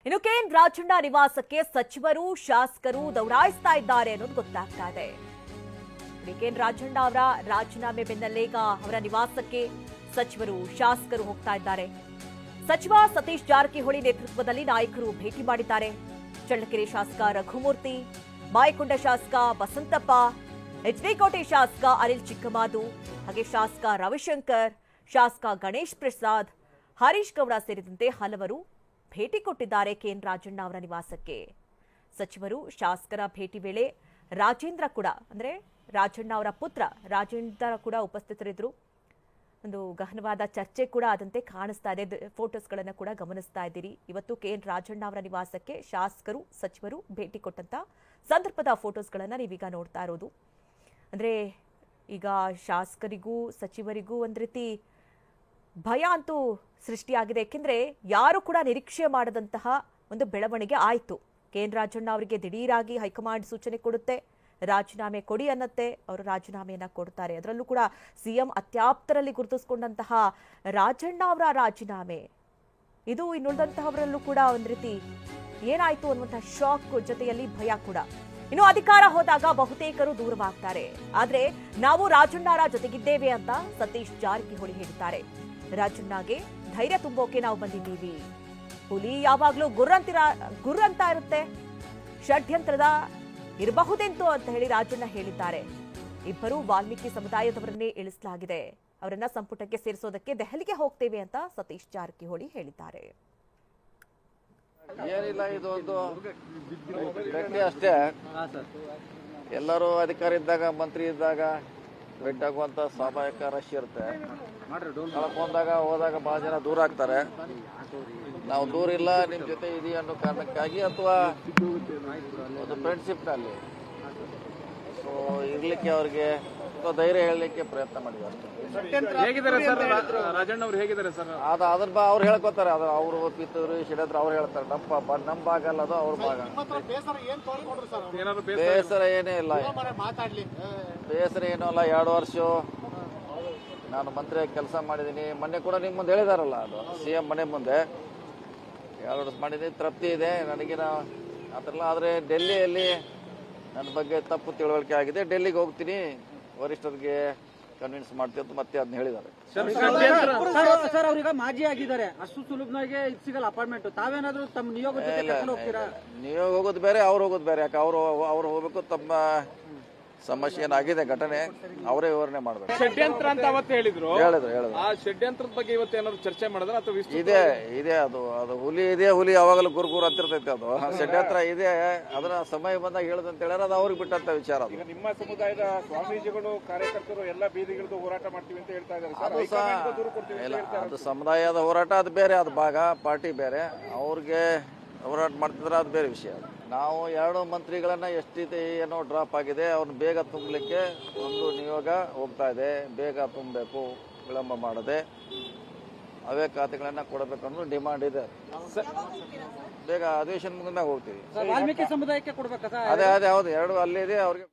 ಇನ್ನು ಕೆಎನ್ ರಾಜಣ್ಣ ನಿವಾಸಕ್ಕೆ ಸಚಿವರು ಶಾಸಕರು ದೌಡಾಯಿಸ್ತಾ ಇದ್ದಾರೆ ಅನ್ನೋದು ಗೊತ್ತಾಗ್ತಾ ಇದೆ. ಕೆಎನ್ ರಾಜಣ್ಣ ಅವರ ರಾಜೀನಾಮೆ ಬೆನ್ನಲ್ಲೀಗ ಅವರ ನಿವಾಸಕ್ಕೆ ಸಚಿವರು ಶಾಸಕರು ಹೋಗ್ತಾ ಇದ್ದಾರೆ. ಸಚಿವ ಸತೀಶ್ ಜಾರಕಿಹೊಳಿ ನೇತೃತ್ವದಲ್ಲಿ ನಾಯಕರು ಭೇಟಿ ಮಾಡಿದ್ದಾರೆ. ಚಳ್ಳಕೆರೆ ಶಾಸಕ ರಘುಮೂರ್ತಿ, ಮಾಯಕೊಂಡ ಶಾಸಕ ಬಸಂತಪ್ಪ, ಎಚ್ಡಿಕೋಟೆ ಶಾಸಕ ಅನಿಲ್ ಚಿಕ್ಕಮಾದು, ಹಾಗೆ ಶಾಸಕ ರವಿಶಂಕರ್, ಶಾಸಕ ಗಣೇಶ್ ಪ್ರಸಾದ್, ಹರೀಶ್ ಗೌಡ ಸೇರಿದಂತೆ ಹಲವರು ಭೇಟಿ ಕೊಟ್ಟಿದ್ದಾರೆ ಕೆಎನ್ ರಾಜಣ್ಣ ಅವರ ನಿವಾಸಕ್ಕೆ. ಸಚಿವರು ಶಾಸಕರ ಭೇಟಿ ವೇಳೆ ರಾಜೇಂದ್ರ ಕೂಡ ಅಂದ್ರೆ ರಾಜಣ್ಣ ಅವರ ಪುತ್ರ ರಾಜೇಂದ್ರ ಕೂಡ ಉಪಸ್ಥಿತರಿದ್ದರು. ಒಂದು ಗಹನವಾದ ಚರ್ಚೆ ಕೂಡ ಆದಂತೆ ಕಾಣಿಸ್ತಾ ಇದೆ. ಫೋಟೋಸ್ಗಳನ್ನು ಕೂಡ ಗಮನಿಸ್ತಾ ಇದ್ದೀರಿ. ಇವತ್ತು ಕೆಎನ್ ರಾಜಣ್ಣ ಅವರ ನಿವಾಸಕ್ಕೆ ಶಾಸಕರು ಸಚಿವರು ಭೇಟಿ ಕೊಟ್ಟಂತ ಸಂದರ್ಭದ ಫೋಟೋಸ್ಗಳನ್ನು ನೀವೀಗ ನೋಡ್ತಾ ಇರೋದು. ಅಂದ್ರೆ ಈಗ ಶಾಸಕರಿಗೂ ಸಚಿವರಿಗೂ ಒಂದ್ ರೀತಿ ಭಯ ಅಂತೂ ಸೃಷ್ಟಿಯಾಗಿದೆ. ಯಾಕೆಂದ್ರೆ ಯಾರು ಕೂಡ ನಿರೀಕ್ಷೆ ಮಾಡದಂತಹ ಒಂದು ಬೆಳವಣಿಗೆ ಆಯಿತು. ಕೆಎನ್ ರಾಜಣ್ಣ ಅವರಿಗೆ ದಿಢೀರಾಗಿ ಹೈಕಮಾಂಡ್ ಸೂಚನೆ ಕೊಡುತ್ತೆ, ರಾಜೀನಾಮೆ ಕೊಡಿ ಅನ್ನತ್ತೆ. ಅವರು ರಾಜೀನಾಮೆಯನ್ನ ಕೊಡ್ತಾರೆ. ಅದರಲ್ಲೂ ಕೂಡ ಸಿಎಂ ಅತ್ಯಾಪ್ತರಲ್ಲಿ ಗುರುತಿಸಿಕೊಂಡಂತಹ ರಾಜಣ್ಣ ಅವರ ರಾಜೀನಾಮೆ ಇದು ಇನ್ನುಳಿದಂತಹವರಲ್ಲೂ ಕೂಡ ಒಂದ್ ರೀತಿ ಏನಾಯ್ತು ಅನ್ನುವಂತಹ ಶಾಕ್ ಜೊತೆಯಲ್ಲಿ ಭಯ ಕೂಡ. ಇನ್ನು ಅಧಿಕಾರ ಹೋದಾಗ ಬಹುತೇಕರು ದೂರವಾಗ್ತಾರೆ, ಆದ್ರೆ ನಾವು ರಾಜಣ್ಣರ ಜೊತೆಗಿದ್ದೇವೆ ಅಂತ ಸತೀಶ್ ಜಾರಕಿಹೊಳಿ ಹೇಳಿದ್ದಾರೆ. ರಾಜಣ್ಣಗೆ ಧೈರ್ಯ ತುಂಬೋಕೆ ನಾವು ಬಂದಿದ್ದೀವಿ. ಹುಲಿ ಯಾವಾಗ್ಲೂ ಗುರ್ರಂತ ಇರುತ್ತೆ, ಷಡ್ಯಂತ್ರದ ಇರಬಹುದೆಂತು ಅಂತ ಹೇಳಿ ರಾಜಣ್ಣ ಹೇಳಿದ್ದಾರೆ. ಇಬ್ಬರು ವಾಲ್ಮೀಕಿ ಸಮುದಾಯದವರನ್ನೇ ಇಳಿಸಲಾಗಿದೆ. ಅವರನ್ನ ಸಂಪುಟಕ್ಕೆ ಸೇರಿಸೋದಕ್ಕೆ ದೆಹಲಿಗೆ ಹೋಗ್ತೇವೆ ಅಂತ ಸತೀಶ್ ಜಾರಕಿಹೊಳಿ ಹೇಳಿದ್ದಾರೆ. ಏನಿಲ್ಲ, ಇದು ಒಂದು ಗಟ್ಟಿ ಅಷ್ಟೇ. ಎಲ್ಲರೂ ಅಧಿಕಾರ ಇದ್ದಾಗ ಮಂತ್ರಿ ಇದ್ದಾಗ ಭೇಟಿಯಾಗುವಂತ ಸ್ವಾಭಾವಿಕ ರಶ್ ಇರುತ್ತೆ. ಕಳ್ಕೊಂಡಾಗ ಹೋದಾಗ ಬಹಳ ಜನ ದೂರ ಆಗ್ತಾರೆ. ನಾವು ದೂರ ಇಲ್ಲ, ನಿಮ್ ಜೊತೆ ಇದೀವಿ ಅನ್ನೋ ಕಾರಣಕ್ಕಾಗಿ ಅಥವಾ ಒಂದು ಫ್ರೆಂಡ್ಶಿಪ್ ನಲ್ಲಿ ಸೊ ಇರ್ಲಿಕ್ಕೆ ಅವ್ರಿಗೆ ಧೈರ್ಯ ಹೇಳಲಿಕ್ಕೆ ಪ್ರಯತ್ನ ಮಾಡಿದ್ದಾರೆ. ರಾಜಣ್ಣ ಅವ್ರು ಹೇಗಿದ್ದಾರೆ ಸರ್? ಅದ್ರ ಅವ್ರು ಹೇಳ್ಕೊತಾರೆ. ಅದು ಅವರು ಪಿತ್ತೂರು ಷಡ್ಯಂತ್ರ ಅವ್ರು ಹೇಳ್ತಾರೆ. ನಮ್ಮ ಭಾಗ ಅಲ್ಲ, ಅದು ಅವ್ರ ಭಾಗ. ಬೇಸರ ಏನೇ ಇಲ್ಲ, ಬೇಸರ ಏನೂ ಅಲ್ಲ. 2 ವರ್ಷ ನಾನು ಮಂತ್ರಿಯಾಗಿ ಕೆಲಸ ಮಾಡಿದ್ದೀನಿ. ಮೊನ್ನೆ ಕೂಡ ನಿಮ್ಮ ಮುಂದೆ ಹೇಳಿದಾರಲ್ಲ, ಅದು ಸಿಎಂ ಮನೆ ಮುಂದೆ 2 ವರ್ಷ ಮಾಡಿದ್ದೀನಿ. ತೃಪ್ತಿ ಇದೆ ನನಗಿನ ಆತರಲ್ಲ. ಆದರೆ ಡೆಲ್ಲಿಯಲ್ಲಿ ನನ್ನ ಬಗ್ಗೆ ತಪ್ಪು ತಿಳುವಳಿಕೆ ಆಗಿದೆ. ಡೆಲ್ಲಿಗೆ ಹೋಗ್ತೀನಿ, ವರಿಷ್ಠರಿಗೆ ಕನ್ವಿನ್ಸ್ ಮಾಡ್ತೀವಿ ಅಂತ ಮತ್ತೆ ಅದನ್ನ ಹೇಳಿದ್ದಾರೆ. ಸರ್ ಅವ್ರೀಗ ಮಾಜಿ ಆಗಿದ್ದಾರೆ, ಅಷ್ಟು ಸುಲಭನಾಗೆ ಸಿಗಲ್ಲ ಅಪಾರ್ಟ್ಮೆಂಟ್. ತಾವೇನಾದ್ರೂ ತಮ್ಮ ನಿಯೋಗ ನಿಯೋಗ ಹೋಗೋದು ಬೇರೆ, ಅವ್ರು ಹೋಗೋದು ಬೇರೆ. ಯಾಕೆ ಅವ್ರು ಹೋಗ್ಬೇಕು, ತಮ್ಮ ಸಮಸ್ಯೆ ಏನಾಗಿದೆ ಘಟನೆ ಅವರೇ ವಿವರಣೆ ಮಾಡಬೇಕು. ಷಡ್ಯಂತ್ರ ಅಂತ ಅವತ್ತು ಹೇಳಿದ್ರು. ಆ ಷಡ್ಯಂತ್ರದ ಬಗ್ಗೆ ಇವತ್ತು ಏನಾದ್ರು ಚರ್ಚೆ ಮಾಡಿದ್ರೆ ಅಥವಾ ಇದೆ ಅದು ಹುಲಿ ಇದೆ, ಹುಲಿ ಯಾವಾಗಲೂ ಗುರುಗುರು ಅಂತಿರ್ತೈತೆ. ಅದು ಷಡ್ಯಂತ್ರ ಇದೆ, ಅದನ್ನ ಸಮಯ ಬಂದಾಗ ಹೇಳದಂತ ಹೇಳ್ಯಾರ. ಅದು ಅವ್ರಿಗೆ ಬಿಟ್ಟಂತ ವಿಚಾರ. ಈಗ ನಿಮ್ಮ ಸಮುದಾಯದ ಸ್ವಾಮೀಜಿಗಳು ಕಾರ್ಯಕರ್ತರು ಎಲ್ಲ ಬೀದಿಗಿಳಿದು ಹೋರಾಟ ಮಾಡ್ತೀವಿ ಅಂತ ಹೇಳ್ತಾ ಇದ್ದಾರೆ. ಅದು ಸಮುದಾಯದ ಹೋರಾಟ, ಅದು ಬೇರೆ, ಅದು ಭಾಗ ಪಾರ್ಟಿ ಬೇರೆ. ಅವ್ರಿಗೆ ಹೋರಾಟ ಮಾಡ್ತಿದ್ರೆ ಅದು ಬೇರೆ ವಿಷಯ. ನಾವು 2 ಮಂತ್ರಿಗಳನ್ನ ಎಷ್ಟಿದೆ ಏನೋ ಡ್ರಾಪ್ ಆಗಿದೆ, ಅವ್ರನ್ನ ಬೇಗ ತುಂಬಲಿಕ್ಕೆ ಒಂದು ನಿಯೋಗ ಹೋಗ್ತಾ ಇದೆ. ಬೇಗ ತುಂಬಬೇಕು, ವಿಳಂಬ ಮಾಡದೆ ಅವೇ ಖಾತೆಗಳನ್ನ ಕೊಡಬೇಕು ಅನ್ನೋ ಡಿಮಾಂಡ್ ಇದೆ. ಬೇಗ ಅಧಿವೇಶನ ಮುಗಿದ ಹೋಗ್ತೀವಿ. ವಾಲ್ಮೀಕಿ ಸಮುದಾಯಕ್ಕೆ ಕೊಡ್ಬೇಕಾ? ಅದೇ ಹೌದು, 2 ಅಲ್ಲಿದೆ ಅವ್ರಿಗೆ.